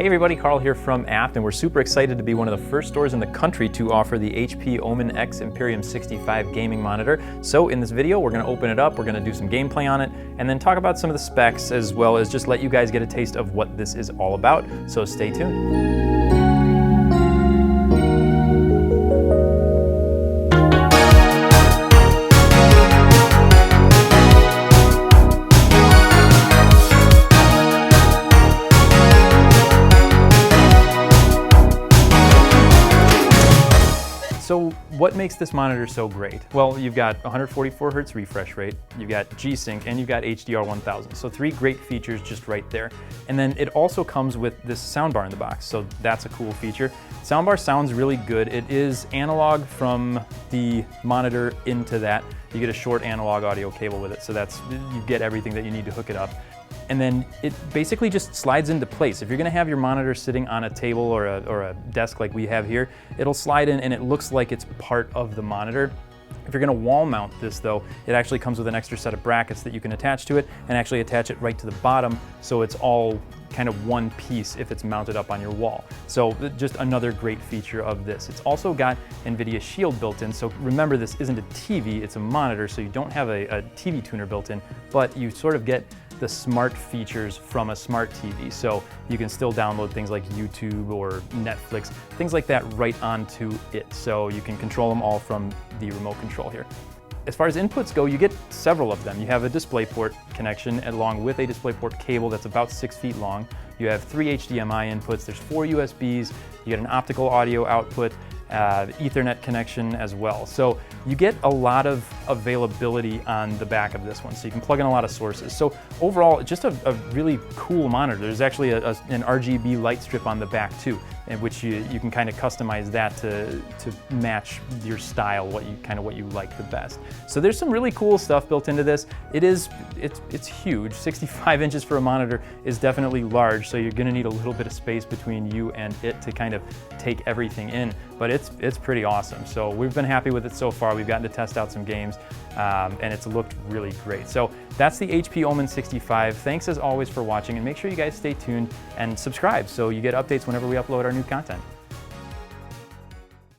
Hey everybody, Carl here from Apt, and we're super excited to be one of the first stores in the country to offer the HP Omen X Emperium 65 gaming monitor. So in this video, we're going to open it up, we're going to do some gameplay on it, and then talk about some of the specs as well as just let you guys get a taste of what this is all about. So stay tuned. So what makes this monitor so great? Well, you've got 144 Hz refresh rate, you've got G-Sync, and you've got HDR 1000. So three great features just right there. And then it also comes with this soundbar in the box, so that's a cool feature. Soundbar sounds really good. It is analog from the monitor into that. You get a short analog audio cable with it, so you get everything that you need to hook it up. And then it basically just slides into place. If you're gonna have your monitor sitting on a table or a desk like we have here, it'll slide in and it looks like it's part of the monitor. If you're gonna wall mount this though, it actually comes with an extra set of brackets that you can attach to it and actually attach it right to the bottom so it's all kind of one piece if it's mounted up on your wall. So just another great feature of this. It's also got NVIDIA Shield built in, so remember this isn't a TV, it's a monitor, so you don't have a TV tuner built in, but you sort of get the smart features from a smart TV. So you can still download things like YouTube or Netflix, things like that right onto it. So you can control them all from the remote control here. As far as inputs go, you get several of them. You have a DisplayPort connection along with a DisplayPort cable that's about 6 feet long. You have 3 HDMI inputs, there's 4 USBs, you get an optical audio output, Ethernet connection as well. So you get a lot of availability on the back of this one, so you can plug in a lot of sources. So overall, just a really cool monitor. There's actually an RGB light strip on the back too, in which you can kind of customize that to match your style, what you like the best. So there's some really cool stuff built into this. It's huge. 65 inches for a monitor is definitely large, so you're gonna need a little bit of space between you and it to kind of take everything in, but it's pretty awesome. So we've been happy with it so far. We've gotten to test out some games, and it's looked really great. So that's the HP Omen 65. Thanks as always for watching, and make sure you guys stay tuned and subscribe so you get updates whenever we upload our new content.